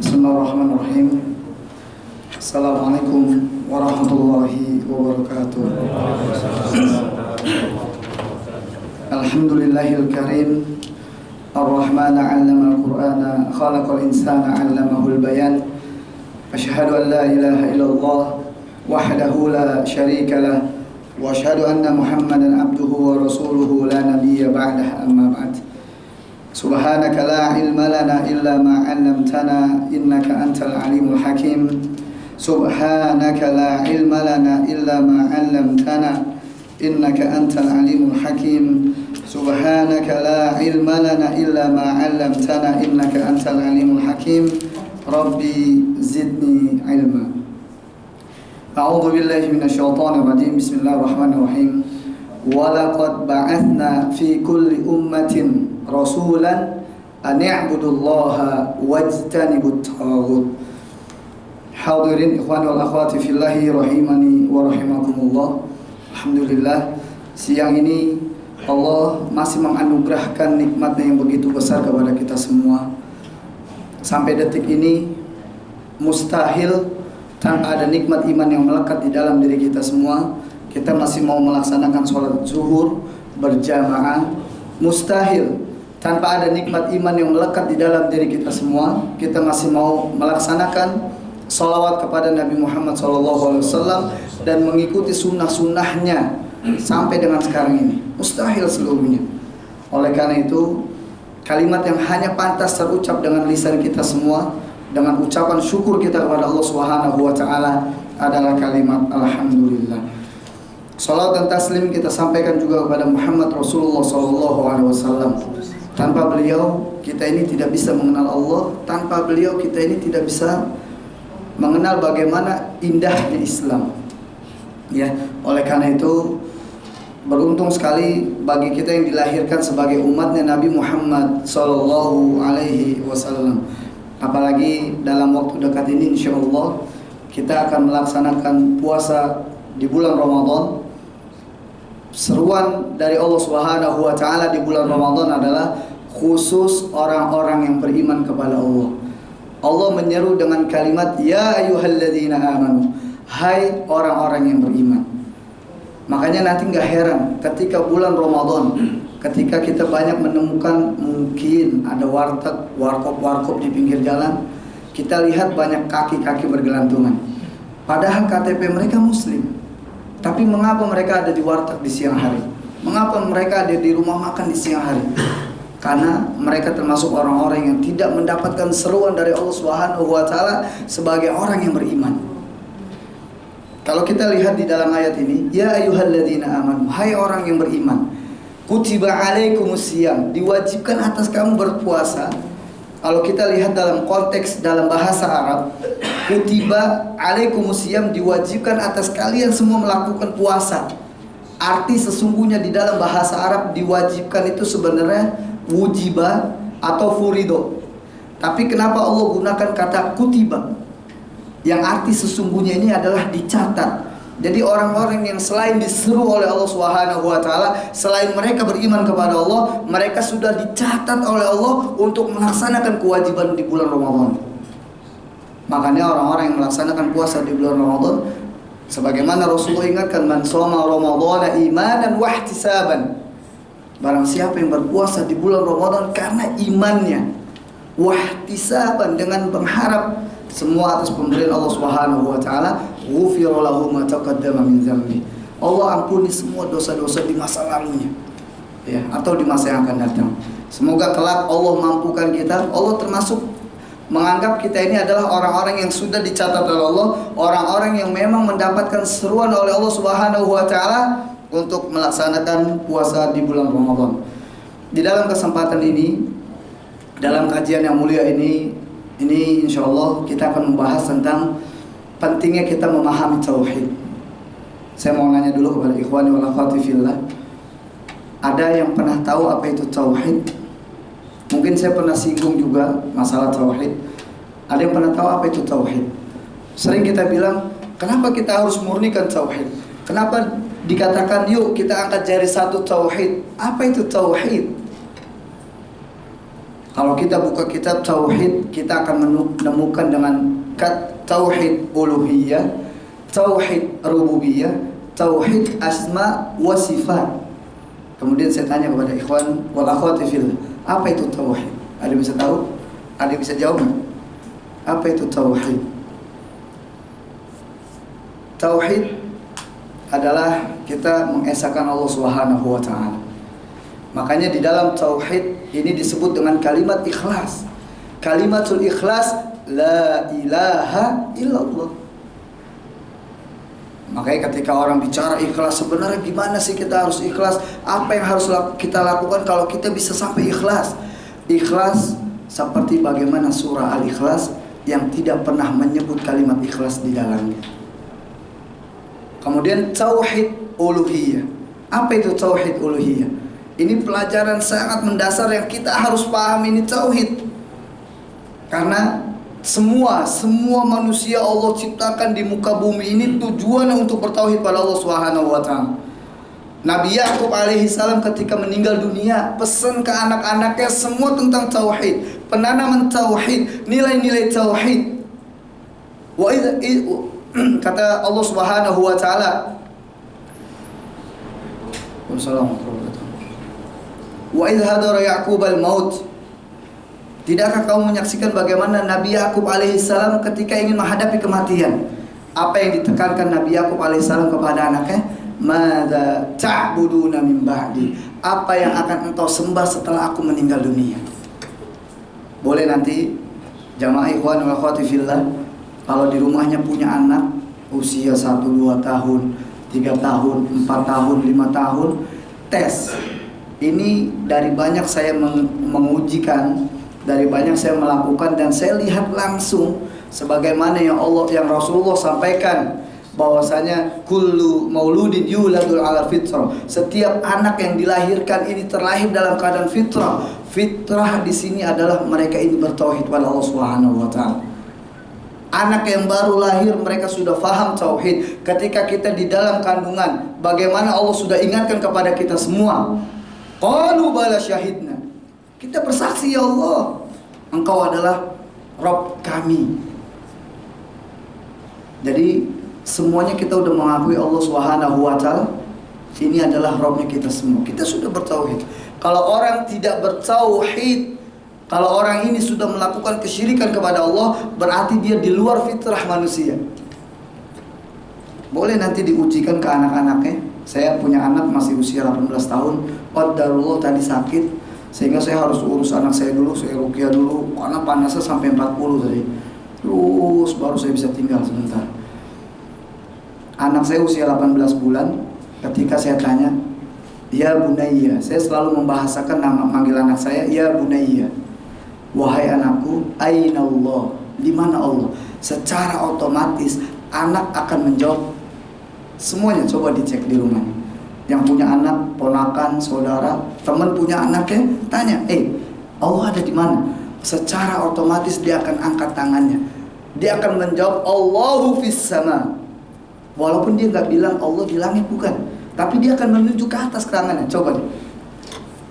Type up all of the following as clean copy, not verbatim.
Bismillahirrahmanirrahim. Assalamualaikum warahmatullahi wabarakatuh. Alhamdulillahil karim, Ar-Rahman 'allama al-Qur'ana, khalaqal insana 'allamahul bayan. Asyhadu an la ilaha illallah wahdahu la syarika lah wa asyhadu anna Muhammadan abduhu wa rasuluhu la nabiyya ba'dah, amma ba'd. Subhanaka la ilma lana illa ma 'allamtana innaka antal alimul hakim. Subhanaka la ilma lana illa ma 'allamtana innaka antal alimul hakim. Subhanaka la ilma lana illa ma 'allamtana innaka antal alimul hakim. Rabbi zidni ilma. A'udzu billahi minasyaitonir rajim. Bismillahirrahmanirrahim. Wa laqad ba'atsna fi kulli ummatin rasulan an i'budullaha wajtanibut taghut. Hadirin ikhwan wal akhwati fillahi rahimani wa rahimakumullah. Alhamdulillah, siang ini Allah masih menganugerahkan nikmatnya yang begitu besar kepada kita semua. Sampai detik ini mustahil tanpa ada nikmat iman yang melekat di dalam diri kita semua kita masih mau melaksanakan sholat zuhur berjamaah. Mustahil tanpa ada nikmat iman yang melekat di dalam diri kita semua kita masih mau melaksanakan sholawat kepada Nabi Muhammad SAW dan mengikuti sunnah-sunnahnya sampai dengan sekarang ini. Mustahil seluruhnya. Oleh karena itu, kalimat yang hanya pantas terucap dengan lisan kita semua, dengan ucapan syukur kita kepada Allah Subhanahu wa taala adalah kalimat alhamdulillah. Salat dan taslim kita sampaikan juga kepada Muhammad Rasulullah sallallahu alaihi wasallam. Tanpa beliau kita ini tidak bisa mengenal Allah, tanpa beliau kita ini tidak bisa mengenal bagaimana indahnya Islam. Ya, oleh karena itu beruntung sekali bagi kita yang dilahirkan sebagai umatnya Nabi Muhammad sallallahu alaihi wasallam. Apalagi dalam waktu dekat ini insyaallah kita akan melaksanakan puasa di bulan Ramadan. Seruan dari Allah Subhanahu wa taala di bulan Ramadan adalah khusus orang-orang yang beriman kepada Allah. Allah menyeru dengan kalimat ya ayyuhalladzina amanu, hai orang-orang yang beriman. Makanya nanti nggak heran ketika bulan Ramadan, ketika kita banyak menemukan mungkin ada warteg, warkop di pinggir jalan, kita lihat banyak kaki-kaki bergelantungan. Padahal KTP mereka Muslim, tapi mengapa mereka ada di warteg di siang hari? Mengapa mereka ada di rumah makan di siang hari? Karena mereka termasuk orang-orang yang tidak mendapatkan seruan dari Allah Subhanahu wa taala sebagai orang yang beriman. Kalau kita lihat di dalam ayat ini, ya ayyuhalladzina amanu, hai orang yang beriman, kutiba alaikumusiyam, diwajibkan atas kamu berpuasa. Kalau kita lihat dalam konteks dalam bahasa Arab, kutiba alaikumusiyam, diwajibkan atas kalian semua melakukan puasa. Arti sesungguhnya di dalam bahasa Arab diwajibkan itu sebenarnya wujiba atau furido. Tapi kenapa Allah gunakan kata kutiba? Yang arti sesungguhnya ini adalah dicatat. Jadi orang-orang yang selain diseru oleh Allah Subhanahu wa taala, selain mereka beriman kepada Allah, mereka sudah dicatat oleh Allah untuk melaksanakan kewajiban di bulan Ramadan. Makanya orang-orang yang melaksanakan puasa di bulan Ramadan, sebagaimana Rasulullah ingatkan, man shoma ramadhana imanan wa ihtisaban. Barang siapa yang berpuasa di bulan Ramadan karena imannya, wa ihtisaban, dengan berharap semua atas pemberian Allah Subhanahu wa taala, ghufira lahu ma taqaddama min dzambi. Allah ampuni semua dosa-dosa di masa lalunya, ya, atau di masa yang akan datang. Semoga kelak Allah mampukan kita. Allah termasuk menganggap kita ini adalah orang-orang yang sudah dicatat oleh Allah, orang-orang yang memang mendapatkan seruan oleh Allah Subhanahu wa taala untuk melaksanakan puasa di bulan Ramadan. Di dalam kesempatan ini, dalam kajian yang mulia ini insya Allah kita akan membahas tentang pentingnya kita memahami tauhid. Saya mau nanya dulu kepada ikhwani wal akhwati fillah, ada yang pernah tahu apa itu tauhid? Mungkin saya pernah singgung juga masalah tauhid. Ada yang pernah tahu apa itu tauhid? Sering kita bilang, kenapa kita harus murnikan tauhid? Kenapa dikatakan yuk kita angkat jari satu tauhid. Apa itu tauhid? Kalau kita buka kitab tauhid, kita akan menemukan dengan tauhid uluhiyah, tauhid rububiyah, tauhid asma wa sifat. Kemudian saya tanya kepada ikhwan wal akhwati fillah, apa itu tauhid? Ada yang bisa tahu? Ada yang bisa jawab? Apa itu tauhid? Tauhid adalah kita mengesahkan Allah Subhanahu wa taala. Makanya di dalam tauhid ini disebut dengan kalimat ikhlas. Kalimatul ikhlas, la ilaha illallah. Makanya ketika orang bicara ikhlas, sebenarnya gimana sih kita harus ikhlas? Apa yang harus kita lakukan kalau kita bisa sampai ikhlas? Ikhlas seperti bagaimana surah Al-Ikhlas yang tidak pernah menyebut kalimat ikhlas di dalamnya. Kemudian tauhid uluhiyah. Apa itu tauhid uluhiyah? Ini pelajaran sangat mendasar yang kita harus paham, ini tauhid. Karena semua manusia Allah ciptakan di muka bumi ini tujuannya untuk bertauhid pada Allah Subhanahu wa taala. Nabi Yakub alaihi salam ketika meninggal dunia pesan ke anak-anaknya semua tentang tauhid, penanaman tauhid, nilai-nilai tauhid. Kata Allah Subhanahu wa taala, wa idh hadara Yaqub al-maut. Tidakkah kamu menyaksikan bagaimana Nabi Yakub alaihissalam ketika ingin menghadapi kematian? Apa yang ditekankan Nabi Yakub alaihissalam kepada anaknya? Madza ta'buduna min ba'di? Apa yang akan engkau sembah setelah aku meninggal dunia? Boleh nanti jamaah ikhwan wal akhwati fillah, kalau di rumahnya punya anak usia 1, 2 tahun, 3 tahun, 4 tahun, 5 tahun, tes. Ini dari banyak saya mengujikan, dari banyak saya melakukan, dan saya lihat langsung sebagaimana yang Rasulullah sampaikan bahwasanya kullu mauludin yuladul ala fitrah. Setiap anak yang dilahirkan ini terlahir dalam keadaan fitrah. Fitrah di sini adalah mereka ini bertauhid pada Allah Subhanahu wa taala. Anak yang baru lahir mereka sudah faham tauhid. Ketika kita di dalam kandungan, bagaimana Allah sudah ingatkan kepada kita semua. Qalu bala syahidna. Kita bersaksi, ya Allah, Engkau adalah Rabb kami. Jadi semuanya kita udah mengakui Allah Subhanahu wa taala ini adalah Rabbnya kita semua. Kita sudah bertauhid. Kalau orang tidak bertauhid, kalau orang ini sudah melakukan kesyirikan kepada Allah, berarti dia di luar fitrah manusia. Boleh nanti diujikan ke anak-anaknya. Saya punya anak masih usia 18 tahun, qadarullah tadi sakit, sehingga saya harus urus anak saya dulu, saya ruqyah dulu, karena panasnya sampai 40 tadi. Terus baru saya bisa tinggal sebentar. Anak saya usia 18 bulan, ketika saya tanya, ya bunayya, saya selalu membahasakan nama manggil anak saya, ya bunayya. Wahai anakku, aina Allah? Di mana Allah? Secara otomatis anak akan menjawab semuanya. Coba dicek di rumah. Yang punya anak, ponakan, saudara, teman punya anaknya, tanya, Allah ada di mana? Secara otomatis dia akan angkat tangannya. Dia akan menjawab Allahu fis sama. Walaupun dia nggak bilang Allah di langit, bukan, tapi dia akan menuju ke atas tangannya. Coba deh.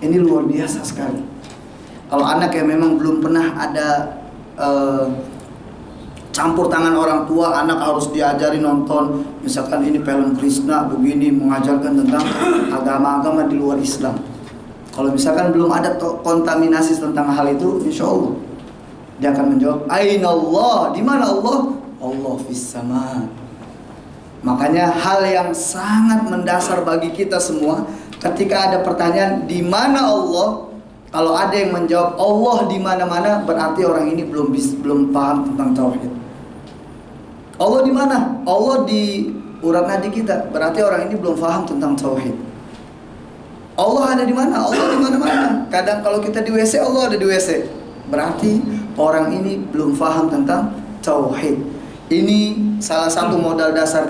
Ini luar biasa sekali. Kalau anak yang memang belum pernah ada campur tangan orang tua, anak harus diajari nonton, misalkan ini film Krishna begini, mengajarkan tentang agama-agama di luar Islam. Kalau misalkan belum ada kontaminasi tentang hal itu, insya Allah dia akan menjawab, Aina Allah? Di mana Allah? Allah fis sama. Makanya hal yang sangat mendasar bagi kita semua, ketika ada pertanyaan di mana Allah, kalau ada yang menjawab Allah di mana-mana, berarti orang ini belum paham tentang tauhid. Allah di mana? Allah di urat nadi kita, berarti orang ini belum paham tentang tauhid. Allah ada di mana? Allah di mana-mana. Kadang kalau kita di WC, Allah ada di WC, berarti orang ini belum paham tentang tauhid. Ini salah satu modal dasar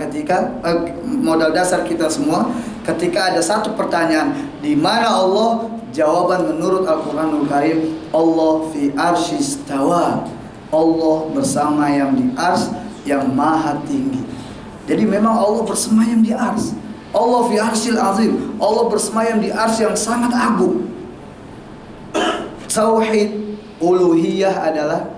kita semua. Ketika ada satu pertanyaan, di mana Allah? Jawaban menurut Al-Quranul Karim, Allah fi arsyistawa. Allah bersemayam di ars yang maha tinggi. Jadi memang Allah bersemayam di ars. Allah fi arsyil azim. Allah bersemayam di arsy yang sangat agung. Tauhid uluhiyah adalah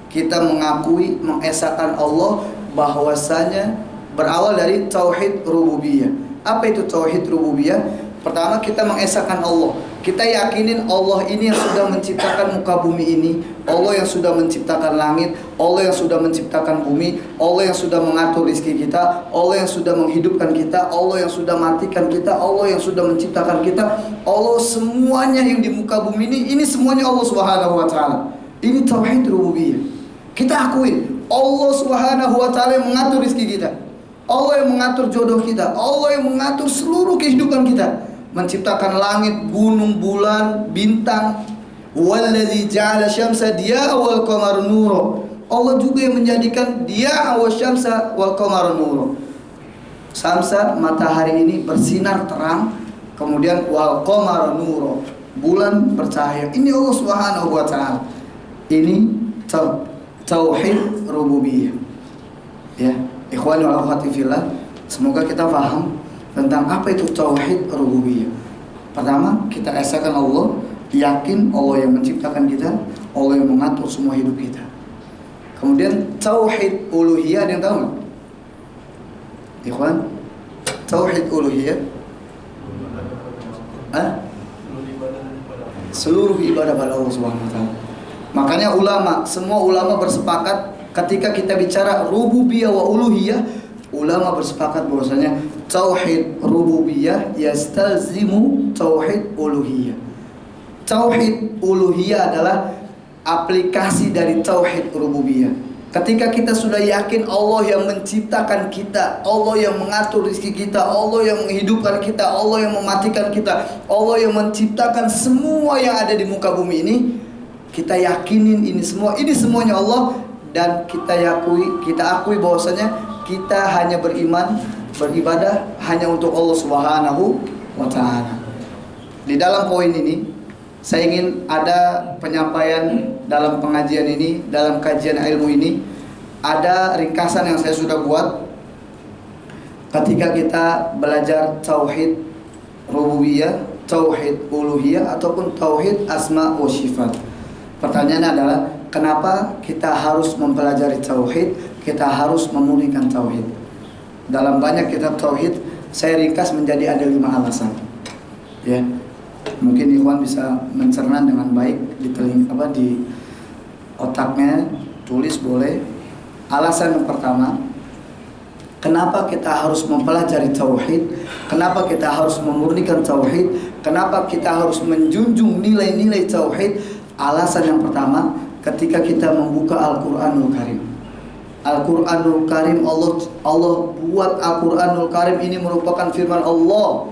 kita mengakui, mengesahkan Allah, bahwasanya berawal dari tauhid rububiyah. Apa itu tauhid rububiyah? Pertama, kita mengesahkan Allah. Kita yakinin Allah ini yang sudah menciptakan muka bumi ini, Allah yang sudah menciptakan langit, Allah yang sudah menciptakan bumi, Allah yang sudah mengatur rezeki kita, Allah yang sudah menghidupkan kita, Allah yang sudah matikan kita, Allah yang sudah menciptakan kita. Allah semuanya yang di muka bumi ini semuanya Allah Subhanahu wa taala. Ini tauhid rububiyah. Kita akuin Allah Subhanahu wa taala yang mengatur rezeki kita, Allah yang mengatur jodoh kita, Allah yang mengatur seluruh kehidupan kita, menciptakan langit, gunung, bulan, bintang. Walladzi ja'ala syamsa diya'a wal qamara nura. Allah juga yang menjadikan diya'a wa syamsa wal qamara nura. Syamsa, matahari ini bersinar terang, kemudian wal qamara nura, bulan bercahaya. Ini Allah Subhanahu wa taala. Ini tauhid rububiyah. Ya, ikhwani wa akhwati fillah, semoga kita paham tentang apa itu tauhid rububiyah. Pertama, kita esahkan Allah, yakin Allah yang menciptakan kita, Allah yang mengatur semua hidup kita. Kemudian tauhid uluhiyah, ada yang tahu nggak? Ikhwan, tauhid uluhiyah, seluruh ibadah pada Allah Subhanahu wa taala. Makanya semua ulama bersepakat ketika kita bicara rububiyah wa uluhiyah, ulama bersepakat bahwasanya tauhid rububiyah yastalzimu tauhid uluhiyah. Tauhid uluhiyah adalah aplikasi dari tauhid rububiyah. Ketika kita sudah yakin Allah yang menciptakan kita, Allah yang mengatur rezeki kita, Allah yang menghidupkan kita, Allah yang mematikan kita, Allah yang menciptakan semua yang ada di muka bumi ini, kita yakinin ini semuanya Allah, dan kita akui bahwasanya kita hanya beribadah hanya untuk Allah Subhanahu wa taala. Di dalam poin ini saya ingin ada penyampaian dalam pengajian ini, dalam kajian ilmu ini, ada ringkasan yang saya sudah buat ketika kita belajar tauhid rububiyah, tauhid uluhiyah ataupun tauhid asma wa sifat. Pertanyaannya adalah, kenapa kita harus mempelajari tauhid? Kita harus memurnikan tauhid. Dalam banyak kitab tauhid, saya ringkas menjadi ada 5 alasan. Ya, mungkin ikhwan bisa mencerna dengan baik di otaknya, tulis boleh. Alasan yang pertama, kenapa kita harus mempelajari tauhid? Kenapa kita harus memurnikan tauhid? Kenapa kita harus menjunjung nilai-nilai tauhid? Alasan yang pertama, ketika kita membuka Al-Quranul Karim. Al-Quranul Karim, Allah buat Al-Quranul Karim ini merupakan firman Allah,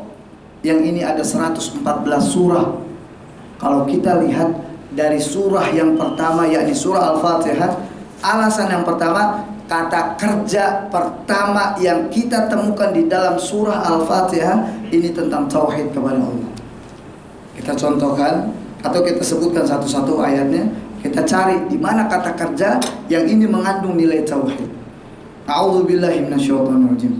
yang ini ada 114 surah. Kalau kita lihat dari surah yang pertama, yakni surah Al-Fatihah, alasan yang pertama, kata kerja pertama yang kita temukan di dalam surah Al-Fatihah ini tentang tauhid kepada Allah. Kita contohkan atau kita sebutkan satu-satu ayatnya, kita cari di mana kata kerja yang ini mengandung nilai tauhid. A'udzubillahi minasyaitonirrajim.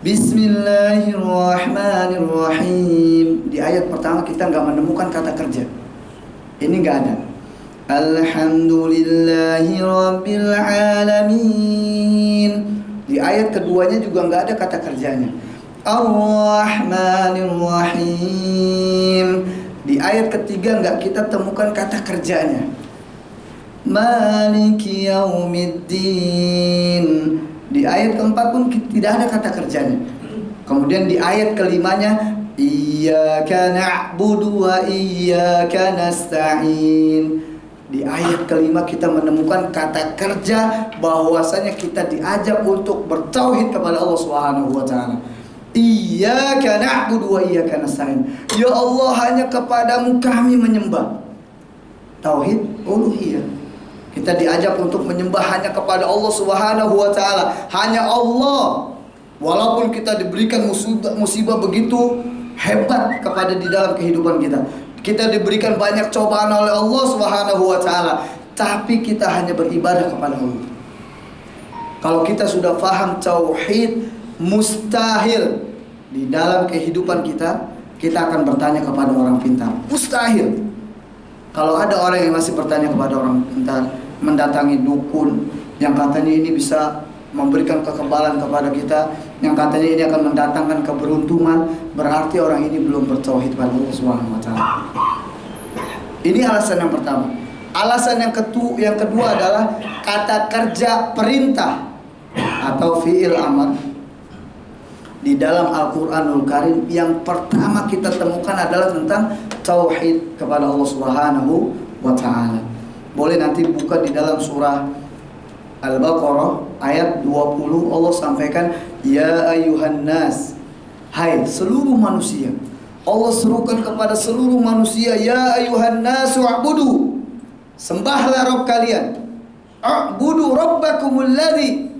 Bismillahirrahmanirrahim. Di ayat pertama kita nggak menemukan kata kerja. Ini nggak ada. Alhamdulillahi rabbil alamin. Di ayat keduanya juga nggak ada kata kerjanya. Ar-Rahmanir-Rahim. Di ayat ketiga nggak kita temukan kata kerjanya. Maliki yaumiddin. Di ayat keempat pun tidak ada kata kerjanya. Kemudian di ayat kelimanya, Iyyaka na'budu wa iyyaka nasta'in. Di ayat kelima kita menemukan kata kerja bahwasanya kita diajak untuk bertauhid kepada Allah Subhanahu wa taala. Iyyaka na'budu wa iyyaka nasta'in. Ya Allah, hanya kepadamu kami menyembah. Tauhid uluhiyah. Kita diajak untuk menyembah hanya kepada Allah Subhanahu wa taala, hanya Allah. Walaupun kita diberikan musibah begitu hebat kepada di dalam kehidupan kita, kita diberikan banyak cobaan oleh Allah Subhanahu wa taala, tapi kita hanya beribadah kepada Allah. Kalau kita sudah faham tauhid, mustahil di dalam kehidupan kita, kita akan bertanya kepada orang pintar. Mustahil. Kalau ada orang yang masih bertanya kepada orang pintar, mendatangi dukun yang katanya ini bisa memberikan kekebalan kepada kita, yang katanya ini akan mendatangkan keberuntungan, berarti orang ini belum bertauhid pada Allah Subhanahu wa taala. Ini alasan yang pertama. Alasan yang kedua adalah kata kerja perintah atau fi'il amar. Di dalam Al-Quranul Karim yang pertama kita temukan adalah tentang tauhid kepada Allah Subhanahu wa ta'ala. Boleh nanti buka di dalam surah Al-Baqarah ayat 20, Allah sampaikan, ya ayuhan nas, hai seluruh manusia. Allah serukan kepada seluruh manusia, ya ayuhan nas wa'budu, sembahlah Rabb kalian. A'budu rabbakumul ladzi,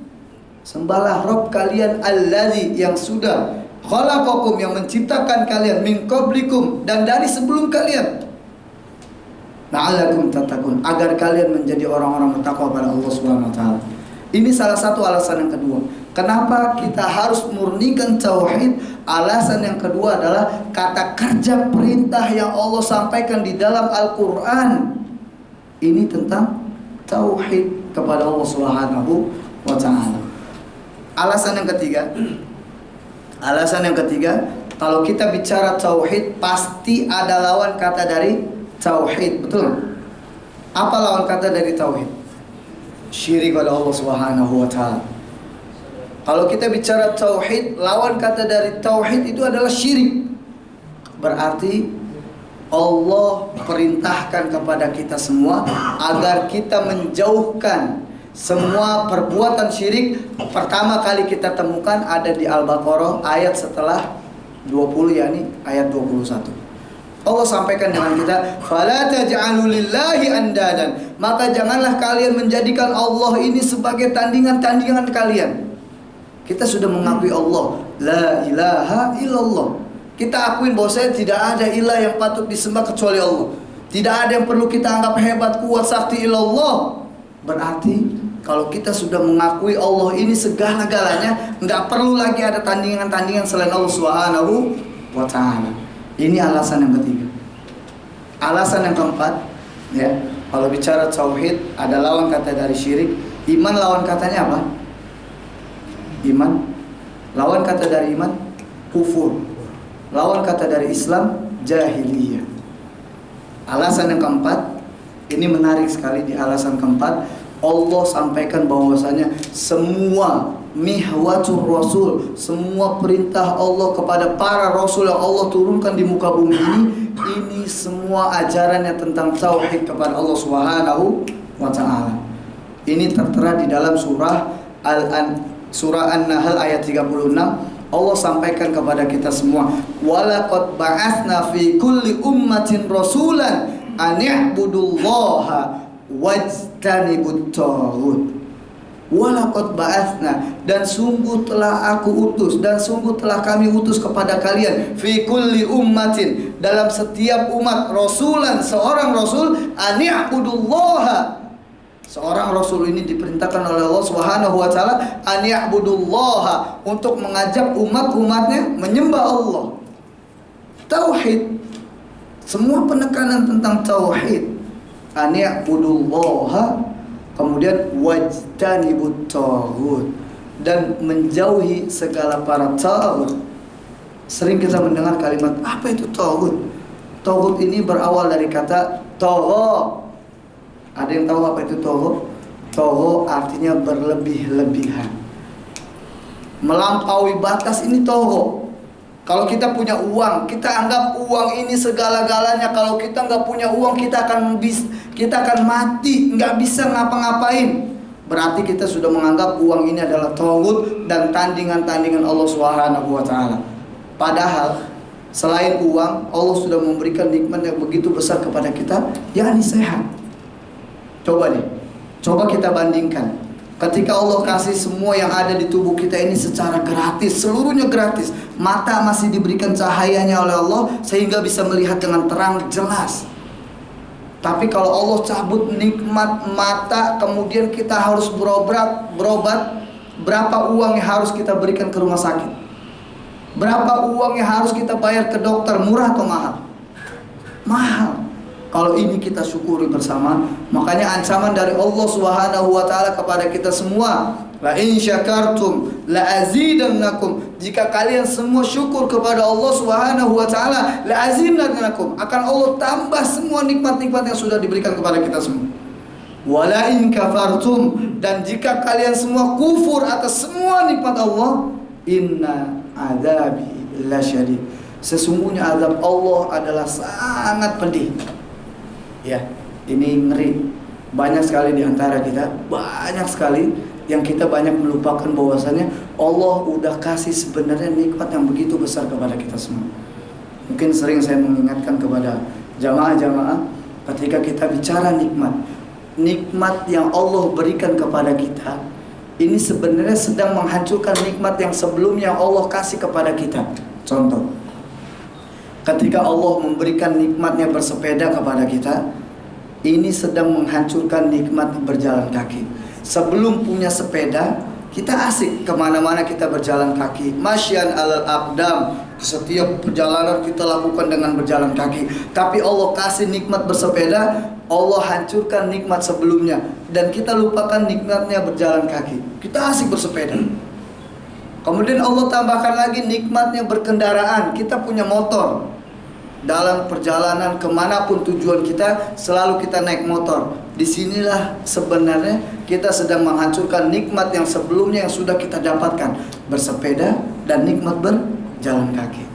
sembahlah Rabb kalian alladzi, yang sudah khalaqakum, yang menciptakan kalian, min qablikum, dan dari sebelum kalian, la'allakum tattaqun, agar kalian menjadi orang-orang bertakwa pada Allah Subhanahu wa taala. Ini salah satu alasan yang kedua. Kenapa kita harus murnikan tauhid? Alasan yang kedua adalah kata kerja perintah yang Allah sampaikan di dalam Al-Qur'an. Ini tentang tauhid kepada Allah Subhanahu wa taala. Alasan yang ketiga, kalau kita bicara tauhid pasti ada lawan kata dari tauhid, betul? Apa lawan kata dari tauhid? Syirik pada Allah Subhanahu wa taala. Kalau kita bicara tauhid, lawan kata dari tauhid itu adalah syirik. Berarti Allah perintahkan kepada kita semua agar kita menjauhkan semua perbuatan syirik. Pertama kali kita temukan ada di Al-Baqarah ayat setelah 20, yakni ayat 21. Allah sampaikan dengan kita, fala taj'alu lillahi andadan, maka janganlah kalian menjadikan Allah ini sebagai tandingan-tandingan kalian. Kita sudah mengakui Allah, la ilaha illallah. Kita akuin bahwa tidak ada ilah yang patut disembah kecuali Allah. Tidak ada yang perlu kita anggap hebat, kuat, sakti illallah. Berarti kalau kita sudah mengakui Allah ini segala-galanya, nggak perlu lagi ada tandingan-tandingan selain Allah Subhanahu wa ta'ala. Ini alasan yang ketiga. Alasan yang keempat, ya, kalau bicara tauhid ada lawan kata dari syirik. Iman lawan katanya apa? Iman. Lawan kata dari iman kufur. Lawan kata dari Islam jahiliyah. Alasan yang keempat, ini menarik sekali. Di alasan keempat Allah sampaikan bahwasanya semua mihwatur rasul, semua perintah Allah kepada para rasul yang Allah turunkan di muka bumi ini semua ajarannya tentang tauhid kepada Allah Subhanahu wa taala. Ini tertera di dalam surah An-Nahl ayat 36. Allah sampaikan kepada kita semua, walaqad ba'atsna fi kulli ummatin rasulan an i'budullaha wajtanibut taghut. Walaqad ba'atsna, dan sungguh telah aku utus, dan sungguh telah kami utus kepada kalian, fi kulli ummatin, dalam setiap umat, rasulan, seorang rasul, an i'budullaha. Seorang rasul ini diperintahkan oleh Allah Subhanahu wa taala an i'budullaha, untuk mengajak umat-umatnya menyembah Allah. Tauhid. Semua penekanan tentang tauhid. An i'budullaha, kemudian wajtanibut taghut, dan menjauhi segala para taghut. Sering kita mendengar kalimat, apa itu taghut? Taghut ini berawal dari kata tagha. Ada yang tahu apa itu tagha? Tagha artinya berlebih-lebihan, melampaui batas, ini tagha. Kalau kita punya uang, kita anggap uang ini segala-galanya. Kalau kita nggak punya uang, kita akan mati, nggak bisa ngapa-ngapain. Berarti kita sudah menganggap uang ini adalah taghut dan tandingan-tandingan Allah Subhanahu wa taala. Padahal selain uang, Allah sudah memberikan nikmat yang begitu besar kepada kita, yakni sehat. Coba kita bandingkan. Ketika Allah kasih semua yang ada di tubuh kita ini secara gratis, seluruhnya gratis. Mata masih diberikan cahayanya oleh Allah sehingga bisa melihat dengan terang jelas. Tapi kalau Allah cabut nikmat mata, kemudian kita harus berobat, berapa uang yang harus kita berikan ke rumah sakit? Berapa uang yang harus kita bayar ke dokter, murah atau mahal? Mahal. Kalau ini kita syukuri bersama, makanya ancaman dari Allah Subhanahu wa taala kepada kita semua, la in syakartum la azidannakum. Jika kalian semua syukur kepada Allah Subhanahu wa taala, la azidannakum, akan Allah tambah semua nikmat-nikmat yang sudah diberikan kepada kita semua. Wala in kafartum, dan jika kalian semua kufur atas semua nikmat Allah, inna adzabi lasyadid. Sesungguhnya azab Allah adalah sangat pedih. Ya, ini ngeri. Banyak sekali di antara kita, banyak sekali yang kita banyak melupakan bahwasanya Allah udah kasih sebenarnya nikmat yang begitu besar kepada kita semua. Mungkin sering saya mengingatkan kepada jamaah-jamaah, ketika kita bicara nikmat yang Allah berikan kepada kita, ini sebenarnya sedang menghancurkan nikmat yang sebelumnya Allah kasih kepada kita. Contoh, ketika Allah memberikan nikmatnya bersepeda kepada kita, ini sedang menghancurkan nikmat berjalan kaki. Sebelum punya sepeda, kita asik kemana-mana kita berjalan kaki. Masyan alal aqdam, setiap perjalanan kita lakukan dengan berjalan kaki. Tapi Allah kasih nikmat bersepeda, Allah hancurkan nikmat sebelumnya, dan kita lupakan nikmatnya berjalan kaki. Kita asik bersepeda. Kemudian Allah tambahkan lagi nikmatnya berkendaraan. Kita punya motor. Dalam perjalanan kemanapun tujuan kita, selalu kita naik motor. Disinilah sebenarnya kita sedang menghancurkan nikmat yang sebelumnya yang sudah kita dapatkan, bersepeda dan nikmat berjalan kaki.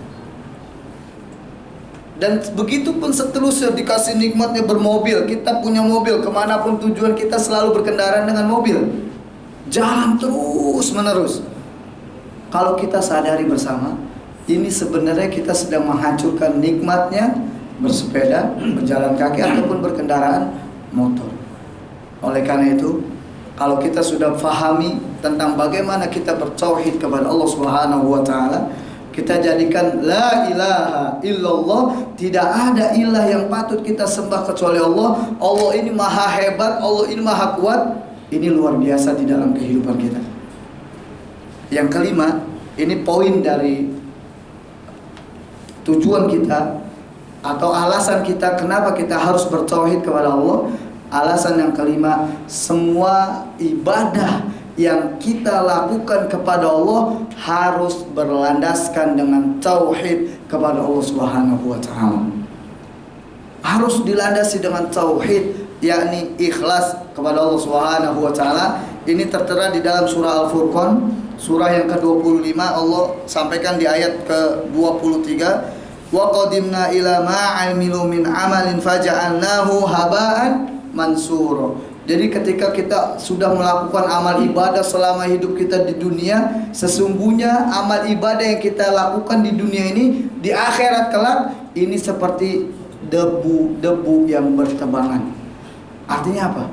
Dan begitu pun seterusnya, dikasih nikmatnya bermobil. Kita punya mobil, kemanapun tujuan kita selalu berkendaraan dengan mobil. Jalan terus menerus. Kalau kita sadari bersama, ini sebenarnya kita sedang menghancurkan nikmatnya bersepeda, berjalan kaki, ataupun berkendaraan motor. Oleh karena itu, kalau kita sudah fahami tentang bagaimana kita bertauhid kepada Allah Subhanahu wa taala, kita jadikan la ilaha illallah, tidak ada ilah yang patut kita sembah kecuali Allah. Allah ini maha hebat, Allah ini maha kuat. Ini luar biasa di dalam kehidupan kita. Yang kelima, ini poin dari tujuan kita atau alasan kita kenapa kita harus bertauhid kepada Allah. Alasan yang kelima, semua ibadah yang kita lakukan kepada Allah harus berlandaskan dengan tauhid kepada Allah Subhanahu wa taala. Harus dilandasi dengan tauhid, yakni ikhlas kepada Allah Subhanahu wa taala. Ini tertera di dalam surah Al-Furqan, surah yang ke-25. Allah sampaikan di ayat ke-23, wa qadimna ila ma 'amilu min 'amalin faja'alnahu haba'an mansura. Jadi ketika kita sudah melakukan amal ibadah selama hidup kita di dunia, sesungguhnya amal ibadah yang kita lakukan di dunia ini, di akhirat kelak, ini seperti debu-debu yang bertebangan. Artinya apa?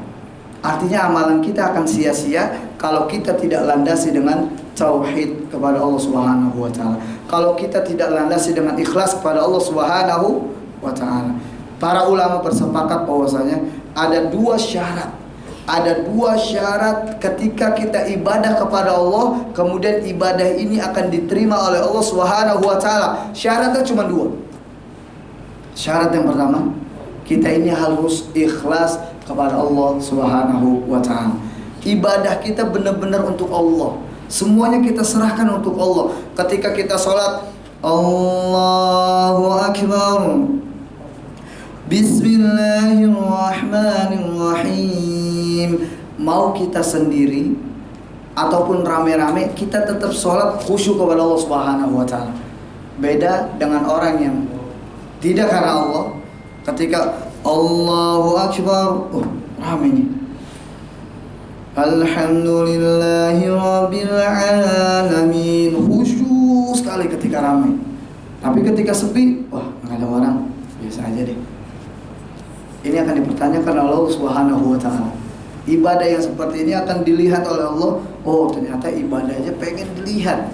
Artinya amalan kita akan sia-sia kalau kita tidak landasi dengan tauhid kepada Allah Subhanahu wa taala. Kalau kita tidak landasi dengan ikhlas kepada Allah Subhanahu wa taala. Para ulama bersepakat bahwasanya ada dua syarat. Ada dua syarat ketika kita ibadah kepada Allah, kemudian ibadah ini akan diterima oleh Allah Subhanahu wa taala. Syaratnya cuma dua. Syarat yang pertama, kita ini harus ikhlas kepada Allah Subhanahu wa taala. Ibadah kita benar-benar untuk Allah. Semuanya kita serahkan untuk Allah. Ketika kita sholat, Allahu Akbar, Bismillahirrahmanirrahim. Mau kita sendiri ataupun rame-rame, kita tetap sholat khusyuk kepada Allah Subhanahu wa taala. Beda dengan orang yang tidak karena Allah. Ketika Allahu Akbar, rame nih, Alhamdulillahi Rabbil Alamin, khusyuk sekali ketika ramai. Tapi ketika sepi, wah nggak ada orang, biasa aja deh. Ini akan dipertanyakan oleh Allah Subhanahu wa taala. Ibadah yang seperti ini akan dilihat oleh Allah. Oh, ternyata ibadahnya pengen dilihat.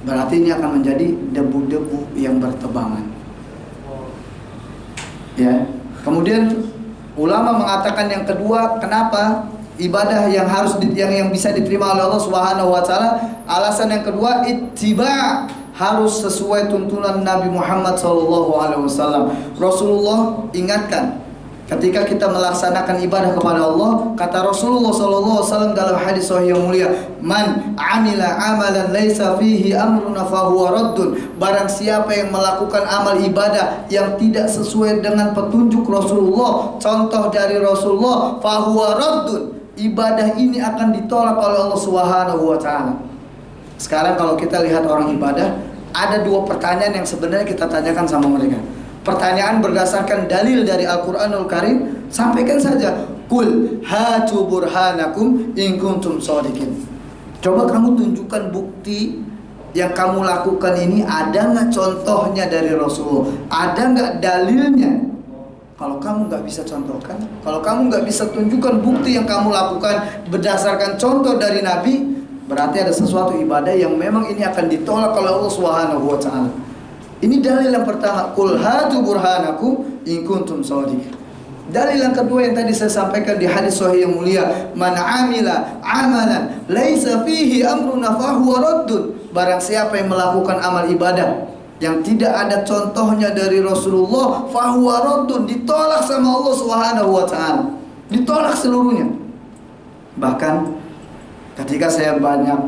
Berarti ini akan menjadi debu-debu yang bertebangan. Ya. Kemudian ulama mengatakan yang kedua, kenapa ibadah yang harus yang bisa diterima oleh Allah Subhanahu wa taala? Alasan yang kedua, ittiba, harus sesuai tuntunan Nabi Muhammad SAW. Rasulullah ingatkan, ketika kita melaksanakan ibadah kepada Allah, kata Rasulullah SAW dalam hadis sahih yang mulia, "Man amila amalan laisa fihi amruna fahuwa raddun." Barang siapa yang melakukan amal ibadah yang tidak sesuai dengan petunjuk Rasulullah, contoh dari Rasulullah, fahuwa raddun. Ibadah ini akan ditolak oleh Allah Subhanahu wa taala. Sekarang kalau kita lihat orang ibadah, ada dua pertanyaan yang sebenarnya kita tanyakan sama mereka. Pertanyaan berdasarkan dalil dari Al-Quranul Karim, sampaikan saja. Qul hatu burhanakum in kuntum shadiqin. Coba kamu tunjukkan bukti yang kamu lakukan ini, ada nggak contohnya dari Rasulullah? Ada nggak dalilnya? Kalau kamu nggak bisa contohkan, kalau kamu nggak bisa tunjukkan bukti yang kamu lakukan berdasarkan contoh dari Nabi, berarti ada sesuatu ibadah yang memang ini akan ditolak oleh Allah Subhanahu wa taala. Ini dalil yang pertama, qul hatu burhanakum in kuntum shadiqin. Dalil yang kedua yang tadi saya sampaikan di hadis sahih yang mulia, man amila amalan laisa fihi amruna fahuwa raddun. Barang siapa yang melakukan amal ibadah yang tidak ada contohnya dari Rasulullah, fahuwa raddun, ditolak sama Allah Subhanahu wa taala. Ditolak seluruhnya. Bahkan ketika saya banyak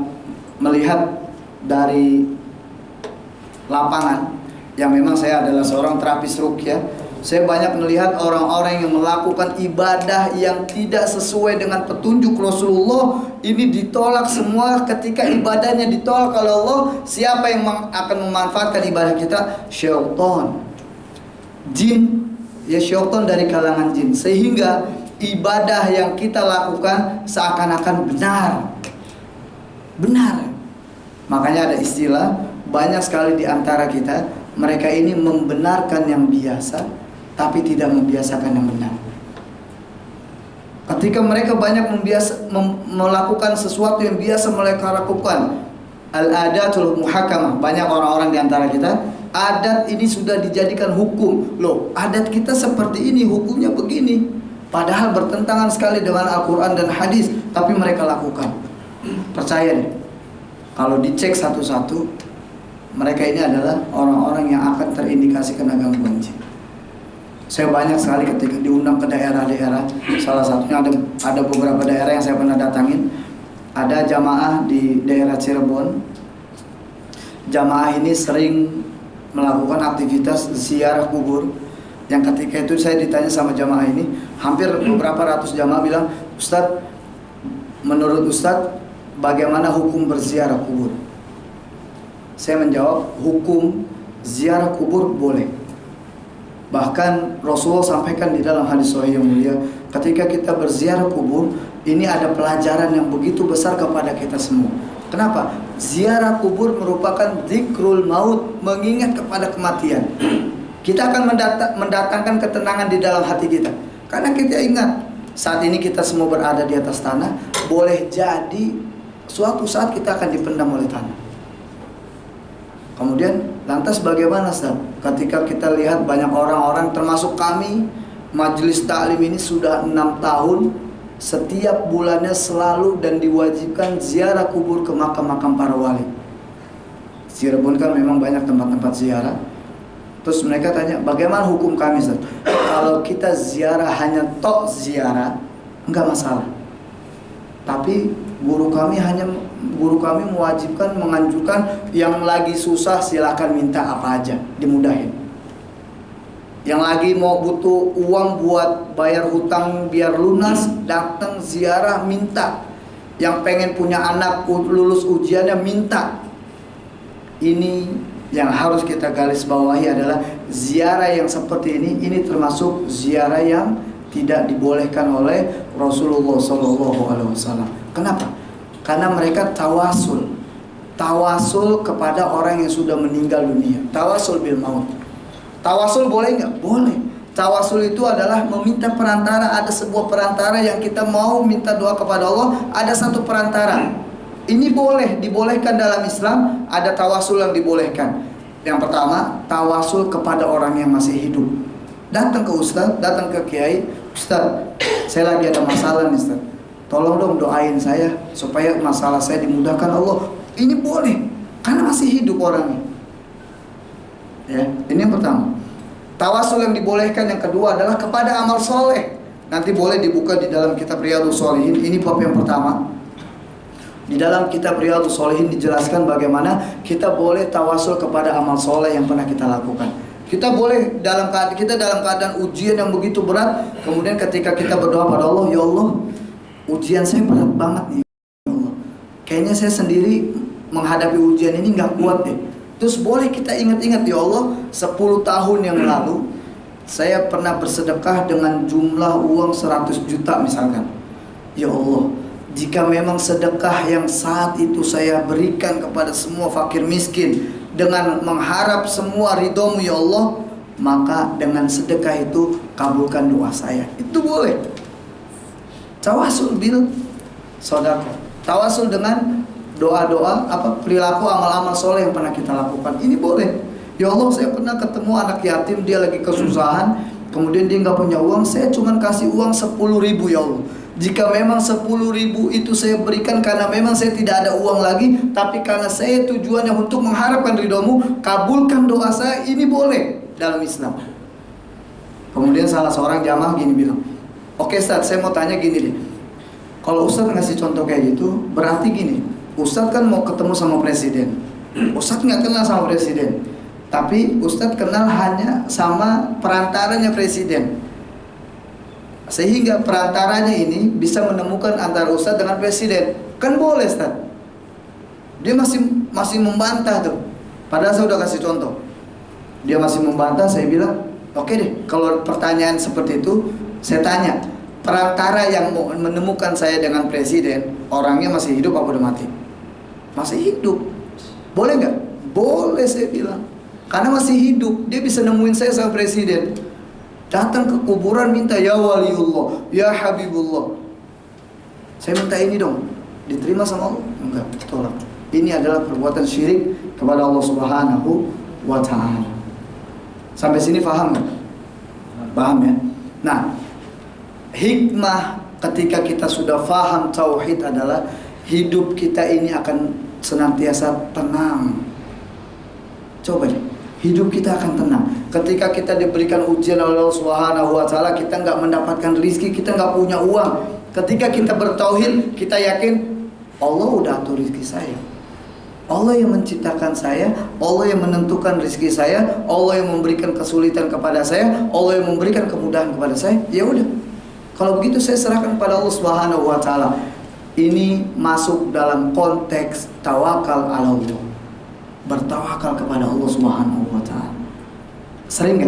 melihat dari lapangan, yang memang saya adalah seorang terapis ruqyah, saya banyak melihat orang-orang yang melakukan ibadah yang tidak sesuai dengan petunjuk Rasulullah, ini ditolak semua. Ketika ibadahnya ditolak oleh Allah, siapa yang akan memanfaatkan ibadah kita? Syaitan, jin, ya syaitan dari kalangan jin, sehingga ibadah yang kita lakukan seakan-akan benar. Makanya ada istilah, banyak sekali di antara kita, mereka ini membenarkan yang biasa, tapi tidak membiasakan yang benar. Ketika mereka banyak melakukan sesuatu yang biasa mereka lakukan, al-adatul muhakamah, banyak orang-orang di antara kita, adat ini sudah dijadikan hukum. Loh, adat kita seperti ini, hukumnya begini. Padahal bertentangan sekali dengan Al-Quran dan hadis, tapi mereka lakukan. Percaya deh, kalau dicek satu-satu, mereka ini adalah orang-orang yang akan terindikasi kena gangguan jin. Saya banyak sekali ketika diundang ke daerah-daerah, salah satunya ada beberapa daerah yang saya pernah datangin. Ada jamaah di daerah Cirebon. Jamaah ini sering melakukan aktivitas ziarah kubur. Yang ketika itu saya ditanya sama jamaah ini, hampir beberapa ratus jamaah bilang, "Ustadz, menurut Ustadz, bagaimana hukum berziarah kubur?" Saya menjawab, hukum ziarah kubur boleh. Bahkan Rasulullah sampaikan di dalam hadis sahih yang mulia, ketika kita berziarah kubur, ini ada pelajaran yang begitu besar kepada kita semua. Kenapa? Ziarah kubur merupakan dzikrul maut, mengingat kepada kematian. Kita akan mendatangkan ketenangan di dalam hati kita. Karena kita ingat, saat ini kita semua berada di atas tanah, boleh jadi suatu saat kita akan dipendam oleh tanah. Kemudian lantas bagaimana Ustaz? Ketika kita lihat banyak orang-orang, termasuk kami, majelis taklim ini sudah 6 tahun, setiap bulannya selalu dan diwajibkan ziarah kubur ke makam-makam para wali. Cirebon kan memang banyak tempat-tempat ziarah. Terus mereka tanya, bagaimana hukum kami Ustaz? Kalau kita ziarah hanya tok ziarah, enggak masalah. Tapi guru kami mewajibkan, menganjurkan yang lagi susah silakan minta apa aja, dimudahin. Yang lagi mau butuh uang buat bayar hutang biar lunas, datang ziarah minta. Yang pengen punya anak lulus ujiannya minta. Ini yang harus kita garis bawahi adalah ziarah yang seperti ini termasuk ziarah yang tidak dibolehkan oleh Rasulullah SAW. Kenapa? Karena mereka tawasul kepada orang yang sudah meninggal dunia. Tawasul bil maut. Tawasul boleh nggak? Boleh. Tawasul itu adalah meminta perantara. Ada sebuah perantara yang kita mau minta doa kepada Allah. Ada satu perantara. Ini boleh, dibolehkan dalam Islam. Ada tawasul yang dibolehkan. Yang pertama, tawasul kepada orang yang masih hidup. Datang ke ustaz, datang ke kiai, "Ustaz, saya lagi ada masalah nih Ustaz, tolong dong doain saya supaya masalah saya dimudahkan Allah." Ini boleh, karena masih hidup orangnya. Ya, ini yang pertama. Tawasul yang dibolehkan yang kedua adalah kepada amal soleh. Nanti boleh dibuka di dalam kitab Riyadhus Shalihin. Ini bab yang pertama. Di dalam kitab Riyadhus Shalihin dijelaskan bagaimana kita boleh tawasul kepada amal soleh yang pernah kita lakukan. Kita boleh dalam keadaan ujian yang begitu berat, kemudian ketika kita berdoa pada Allah, ya Allah, ujian saya berat banget nih, ya Allah. Kayaknya saya sendiri menghadapi ujian ini nggak kuat deh. Terus boleh kita ingat-ingat, ya Allah, 10 tahun yang lalu saya pernah bersedekah dengan jumlah uang 100 juta misalkan. Ya Allah, jika memang sedekah yang saat itu saya berikan kepada semua fakir miskin dengan mengharap semua ridhomu ya Allah, maka dengan sedekah itu kabulkan doa saya. Itu boleh. Tawasul bil sedekah. Tawasul dengan doa-doa, perilaku amal-amal soleh yang pernah kita lakukan. Ini boleh. Ya Allah, saya pernah ketemu anak yatim, dia lagi kesusahan, kemudian dia nggak punya uang, saya cuma kasih uang 10.000 ya Allah. Jika memang 10.000 itu saya berikan karena memang saya tidak ada uang lagi, tapi karena saya tujuannya untuk mengharapkan ridhomu, kabulkan doa saya. Ini boleh dalam Islam. Kemudian salah seorang jamaah gini bilang, oke Ustaz, saya mau tanya gini deh, kalau Ustaz ngasih contoh kayak gitu, berarti gini, Ustaz kan mau ketemu sama presiden, Ustaz nggak kenal sama presiden, tapi Ustaz kenal hanya sama perantaranya presiden, sehingga perantaranya ini bisa menemukan antara Ustaz dengan presiden. Kan boleh Ustaz. Dia masih membantah tuh. Padahal saya udah kasih contoh. Dia masih membantah, saya bilang, oke deh, kalau pertanyaan seperti itu, saya tanya, perantara yang mau menemukan saya dengan presiden, orangnya masih hidup apa udah mati? Masih hidup. Boleh nggak? Boleh, saya bilang. Karena masih hidup, dia bisa nemuin saya sama presiden. Datang ke kuburan minta, ya waliullah, ya habibullah, saya minta ini dong, diterima sama Allah? Enggak, tolak. Ini adalah perbuatan syirik kepada Allah Subhanahu wa ta'ala. Sampai sini paham nggak? Paham ya? Nah, hikmah ketika kita sudah paham tauhid adalah hidup kita ini akan senantiasa tenang. Coba deh, hidup kita akan tenang. Ketika kita diberikan ujian oleh Allah Subhanahu wa ta'ala, kita nggak mendapatkan rizki, kita nggak punya uang. Ketika kita bertauhid, kita yakin Allah udah atur rizki saya, Allah yang menciptakan saya, Allah yang menentukan rizki saya, Allah yang memberikan kesulitan kepada saya, Allah yang memberikan kemudahan kepada saya. Ya udah, kalau begitu saya serahkan pada Allah Subhanahu wa ta'ala. Ini masuk dalam konteks tawakal ala Allah, bertawakal kepada Allah Subhanahu wa ta'ala. Sering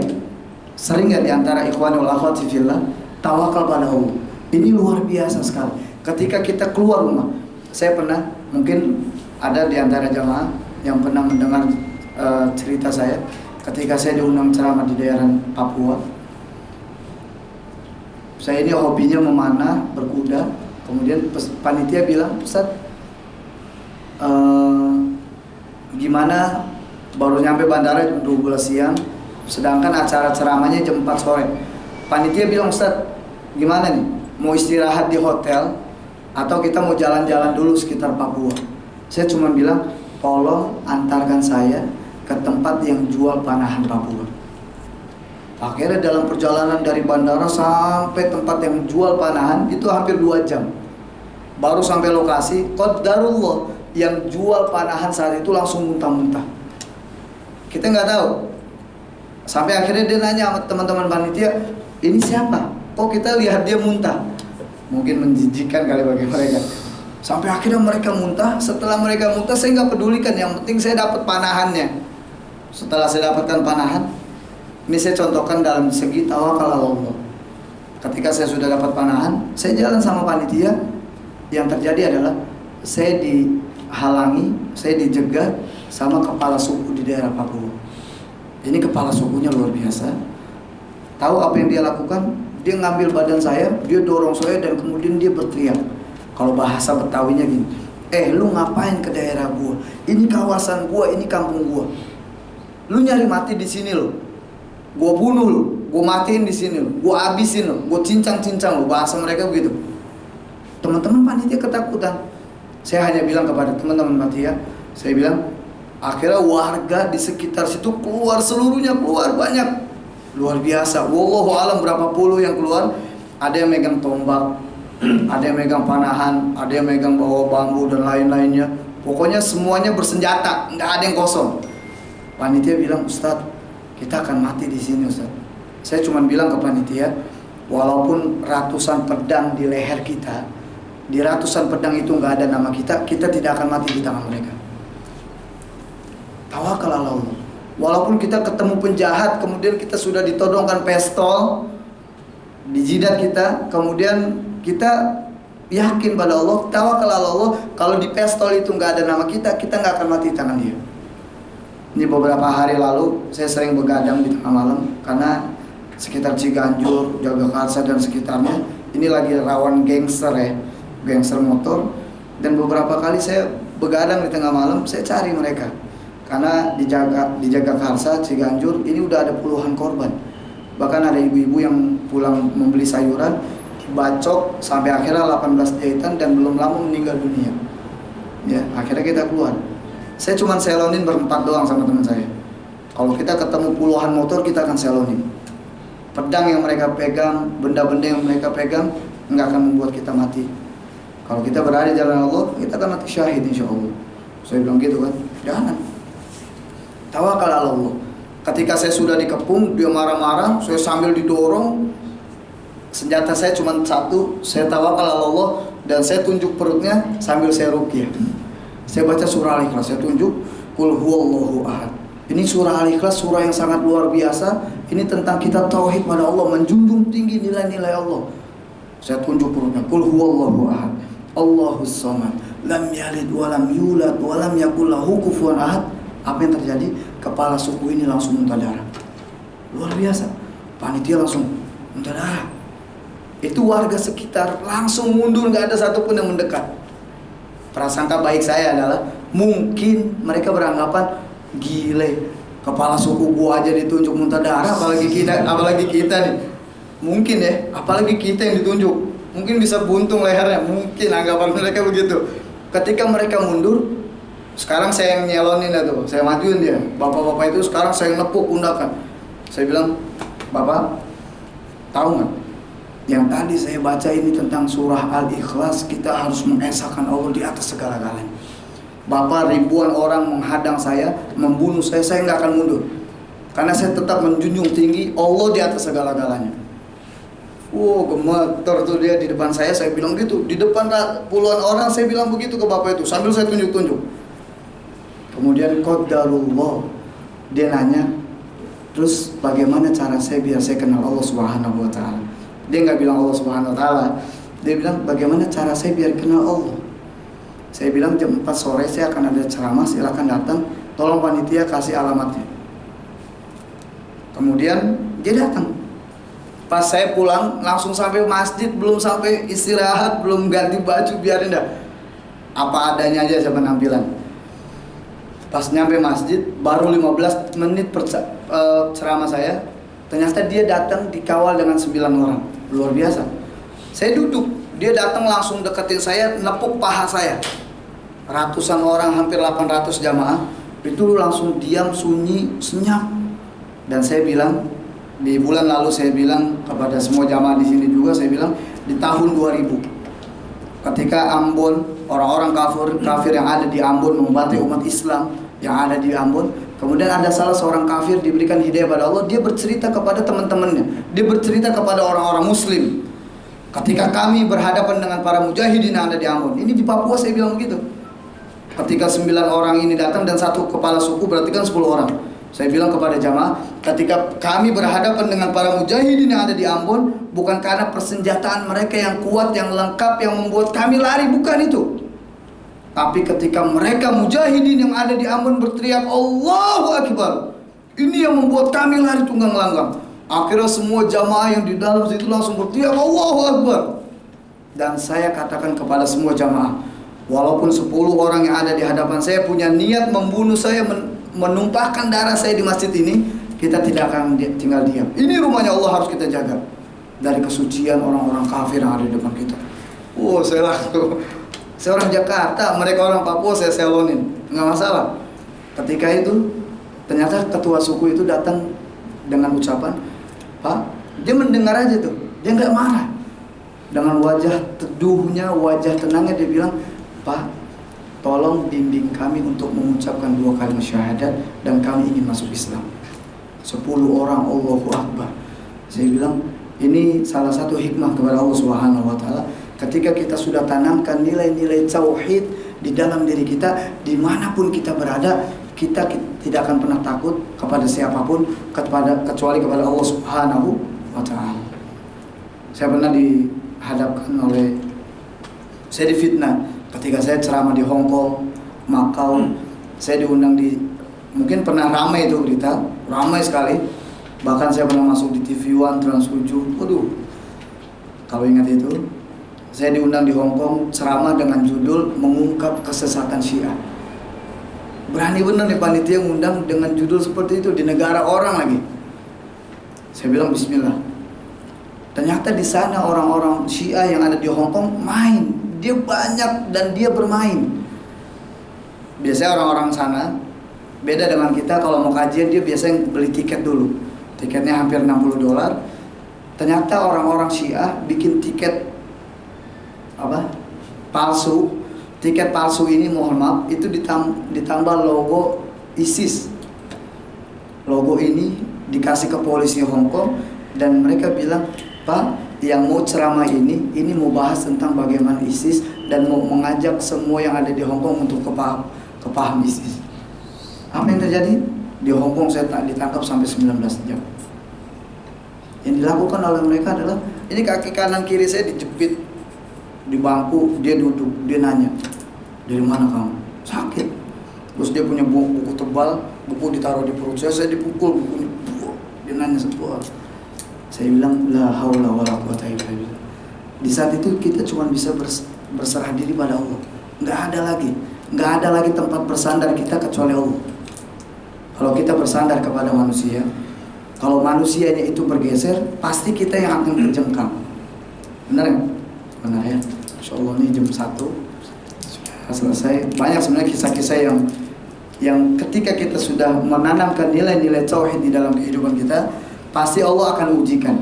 nggak diantara ikhwani wal akhwati fillah tawakal pada Allah? Ini luar biasa sekali. Ketika kita keluar rumah, saya pernah, mungkin ada diantara jamaah yang pernah mendengar cerita saya, ketika saya diundang ceramah di daerah Papua. Saya ini hobinya memanah, berkuda. Kemudian panitia bilang, Ustaz, gimana, baru nyampe bandara jam 12 siang, sedangkan acara ceramahnya jam 4 sore. Panitia bilang, Ustaz, gimana nih, mau istirahat di hotel atau kita mau jalan-jalan dulu sekitar Papua? Saya cuma bilang, tolong antarkan saya ke tempat yang jual panahan Papua. Akhirnya dalam perjalanan dari bandara sampai tempat yang jual panahan itu hampir 2 jam. Baru sampai lokasi, qadarullah, yang jual panahan saat itu langsung muntah-muntah. Kita nggak tahu. Sampai akhirnya dia nanya sama teman-teman panitia, ini siapa? Kok kita lihat dia muntah? Mungkin menjijikan kali bagi mereka. Sampai akhirnya mereka muntah. Setelah mereka muntah, saya nggak pedulikan. Yang penting saya dapat panahannya. Setelah saya dapatkan panahan, ini saya contohkan dalam segi tawakal Allah. Ketika saya sudah dapat panahan, saya jalan sama panitia. Yang terjadi adalah saya dihalangi, saya dijegat sama kepala suku di daerah Papua. Ini kepala sukunya luar biasa. Tahu apa yang dia lakukan? Dia ngambil badan saya, dia dorong saya, dan kemudian dia berteriak. Kalau bahasa Betawinya gini, lu ngapain ke daerah gua? Ini kawasan gua, ini kampung gua. Lu nyari mati di sini lo. Gua bunuh lu, gua matiin di sini lo, gua habisin lo, gua cincang-cincang lo. Bahasa mereka begitu. Teman-teman panitia ketakutan. Saya hanya bilang kepada teman-teman panitia, saya bilang, Akhirnya warga di sekitar situ keluar, seluruhnya keluar banyak. Luar biasa. Wallahu alam berapa puluh yang keluar. Ada yang megang tombak, ada yang megang panahan, ada yang megang bawa bambu dan lain-lainnya. Pokoknya semuanya bersenjata, nggak ada yang kosong. Panitia bilang, Ustadz, kita akan mati di sini, Ustadz. Saya cuma bilang ke panitia, walaupun ratusan pedang di leher kita, di ratusan pedang itu nggak ada nama kita, kita tidak akan mati di tangan mereka. Tawakal ala Allah. Walaupun kita ketemu penjahat, kemudian kita sudah ditodongkan pistol di jidat kita, kemudian kita yakin pada Allah, tawakal ala Allah. Kalau di pistol itu nggak ada nama kita, kita nggak akan mati di tangan dia. Ini beberapa hari lalu saya sering begadang di tengah malam karena sekitar Ciganjur, Jagakarsa dan sekitarnya ini lagi rawan gangster ya, gangster motor. Dan beberapa kali saya begadang di tengah malam, saya cari mereka. Karena di Jagakarsa, Ciganjur ini udah ada puluhan korban. Bahkan ada ibu-ibu yang pulang membeli sayuran, bacok sampai akhirnya 18 jahitan dan belum lama meninggal dunia. Ya, akhirnya kita keluar. Saya cuma selonin berempat doang sama teman saya. Kalau kita ketemu puluhan motor, kita akan selonin. Pedang yang mereka pegang, benda-benda yang mereka pegang nggak akan membuat kita mati. Kalau kita berada di jalan Allah, kita akan mati syahid insya Allah. Saya bilang gitu kan, jangan. Tawakal ala Allah. Ketika saya sudah dikepung, dia marah-marah, saya sambil didorong. Senjata saya cuma satu, saya tawakal ala Allah dan saya tunjuk perutnya sambil saya ruqyah. Saya baca surah Al-Ikhlas, saya tunjuk Qul huwallahu ahad. Ini surah Al-Ikhlas, surah yang sangat luar biasa. Ini tentang kita tauhid pada Allah, menjunjung tinggi nilai-nilai Allah. Saya tunjuk perutnya, Qul huwallahu ahad, Allahus samad, lam yalid wa lam yulad wa lam yakul lahu kufuwan ahad. Apa yang terjadi? Kepala suku ini langsung muntah darah. Luar biasa. Panitia langsung muntah darah. Itu warga sekitar langsung mundur, nggak ada satupun yang mendekat. Prasangka baik saya adalah mungkin mereka beranggapan gile, kepala suku gua aja ditunjuk muntah darah, apalagi kita nih. Mungkin ya, apalagi kita yang ditunjuk. Mungkin bisa buntung lehernya, mungkin anggapan mereka begitu. Ketika mereka mundur, sekarang saya yang nyelonin itu, saya majuin dia. Bapak-bapak itu sekarang saya nepuk pundakan. Saya bilang, Bapak, tahu nggak? Yang tadi saya baca ini tentang surah Al-Ikhlas, kita harus mengesahkan Allah di atas segala-galanya. Bapak, ribuan orang menghadang saya, membunuh saya nggak akan mundur. Karena saya tetap menjunjung tinggi Allah di atas segala-galanya. Gemeter tuh dia di depan saya bilang gitu. Di depan puluhan orang saya bilang begitu ke Bapak itu, sambil saya tunjuk-tunjuk. Kemudian qadarullah, dia nanya, terus bagaimana cara saya biar saya kenal Allah Subhanahu wa taala? Dia nggak bilang Allah Subhanahu wa taala. Dia bilang bagaimana cara saya biar kenal Allah? Saya bilang jam 4 sore saya akan ada ceramah, silakan datang, tolong panitia kasih alamatnya. Kemudian dia datang. Pas saya pulang langsung sampai masjid, belum sampai istirahat, belum ganti baju, biarin dah. Apa adanya aja sama penampilan. Pas nyampe masjid, baru 15 menit ceramah saya, ternyata dia datang dikawal dengan 9 orang. Luar biasa. Saya duduk, dia datang langsung deketin saya, nepuk paha saya. Ratusan orang, hampir 800 jamaah, itu langsung diam, sunyi, senyap. Dan saya bilang, di bulan lalu saya bilang kepada semua jamaah di sini juga, saya bilang di tahun 2000, ketika Ambon, orang-orang kafir yang ada di Ambon membantai umat Islam yang ada di Ambon, kemudian ada salah seorang kafir diberikan hidayah pada Allah, dia bercerita kepada teman-temannya, dia bercerita kepada orang-orang Muslim. Ketika kami berhadapan dengan para mujahidin yang ada di Ambon, ini di Papua saya bilang begitu. Ketika 9 orang ini datang dan satu kepala suku, berarti kan 10 orang. Saya bilang kepada jamaah, ketika kami berhadapan dengan para mujahidin yang ada di Ambon, bukan karena persenjataan mereka yang kuat, yang lengkap, yang membuat kami lari, bukan itu. Tapi ketika mereka mujahidin yang ada di Ambon berteriak Allahu Akbar, ini yang membuat kami lari tunggang langgang. Akhirnya semua jamaah yang di dalam situ langsung berteriak Allahu Akbar. Dan saya katakan kepada semua jamaah, walaupun 10 orang yang ada di hadapan saya punya niat membunuh saya, menumpahkan darah saya di masjid ini, kita tidak akan tinggal diam. Ini rumahnya Allah, harus kita jaga dari kesucian orang-orang kafir yang ada di depan kita. Saya orang Jakarta, mereka orang Papua, saya selonin, nggak masalah. Ketika itu ternyata ketua suku itu datang dengan ucapan, Pak, dia mendengar aja tuh, dia nggak marah. Dengan wajah teduhnya, wajah tenangnya dia bilang, Pak, tolong bimbing kami untuk mengucapkan 2 kalimat syahadat dan kami ingin masuk Islam. 10 orang, Allahu Akbar. Saya bilang, ini salah satu hikmah kepada Allah Subhanahu wa taala. Ketika kita sudah tanamkan nilai-nilai tauhid di dalam diri kita, dimanapun kita berada, kita tidak akan pernah takut kepada siapapun kecuali kepada Allah Subhanahu wa taala. Saya pernah dihadapkan oleh, saya difitnah ketika saya ceramah di Hong Kong, Macau. Saya diundang di, mungkin pernah ramai itu berita, ramai sekali. Bahkan saya pernah masuk di TV One, Trans 7. Waduh, kalau ingat itu, saya diundang di Hong Kong ceramah dengan judul mengungkap kesesatan Syiah. Berani benar nih panitia ngundang dengan judul seperti itu di negara orang lagi. Saya bilang Bismillah. Ternyata di sana orang-orang Syiah yang ada di Hong Kong main, dia banyak dan dia bermain. Biasanya orang-orang sana beda dengan kita, kalau mau kajian dia biasanya beli tiket dulu. Tiketnya hampir $60. Ternyata orang-orang Syiah bikin tiket palsu. Tiket palsu ini, mohon maaf, itu ditambah logo ISIS. Logo ini dikasih ke polisi Hong Kong dan mereka bilang, Pak, yang mau ceramah ini mau bahas tentang bagaimana ISIS dan mau mengajak semua yang ada di Hong Kong untuk kepaham ISIS. Apa yang terjadi? Di Hong Kong saya ditangkap sampai 19 jam. Yang dilakukan oleh mereka adalah, ini kaki kanan kiri saya dijepit di bangku, dia duduk, dia nanya, dari mana kamu? Sakit. Terus dia punya buku tebal, buku ditaruh di perut saya dipukul bukunya, dia nanya sebuah. Saya bilang, la haula wala quwata illa billah. Di saat itu kita cuma bisa berserah diri pada Allah. Nggak ada lagi tempat bersandar kita kecuali Allah. Kalau kita bersandar kepada manusia, kalau manusianya itu bergeser, pasti kita yang akan terjengkang. Benar ya? Benar ya? Insyaallah ini jam 1 sudah selesai. Banyak sebenarnya kisah-kisah yang ketika kita sudah menanamkan nilai-nilai tauhid di dalam kehidupan kita, pasti Allah akan ujikan.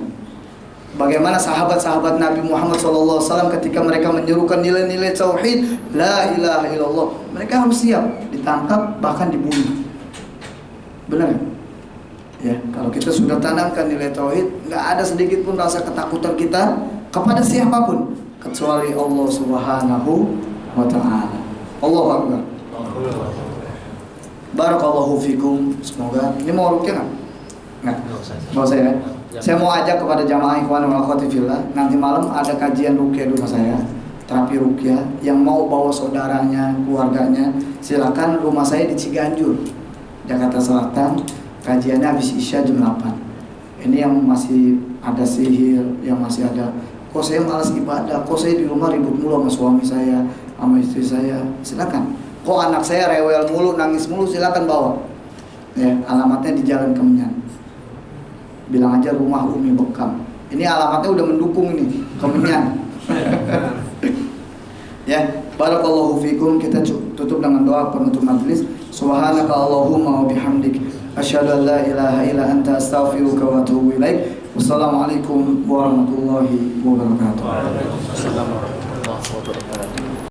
Bagaimana sahabat-sahabat Nabi Muhammad SAW ketika mereka menyerukan nilai-nilai tauhid, la ilaha illallah, mereka harus siap ditangkap bahkan dibunuh. Benar ya? Kalau kita sudah tanamkan nilai tauhid, nggak ada sedikit pun rasa ketakutan kita kepada siapapun kecuali Allah Subhanahu wa taala. Allahu Akbar. Barakallahu fikum. Semoga ini mau rukyah nggak? Mau saya? Saya mau ajak kepada jamaah ikhwan wal akhwati fillah, nanti malam ada kajian rukyah di rumah saya, terapi rukyah. Yang mau bawa saudaranya, keluarganya, silakan. Rumah saya di Ciganjur, Jakarta Selatan. Kajiannya habis Isya jam 8. Ini yang masih ada sihir, yang masih ada, kok saya malas ibadah, kok saya di rumah ribut mulu sama suami saya, sama istri saya, silakan. Kok anak saya rewel mulu, nangis mulu, silakan bawa. Ya, alamatnya di Jalan Kemenyan. Bilang aja rumah Umi Bekam. Ini alamatnya udah mendukung ini, Kemenyan. Ya, barakallahu fikum. Kita tutup dengan doa penutup majelis. Subhanaka Allahumma wa bihamdik, asyhadu an la ilaha illa anta, astaghfiruka wa atubu ilaik. Wassalamualaikum warahmatullahi wabarakatuh.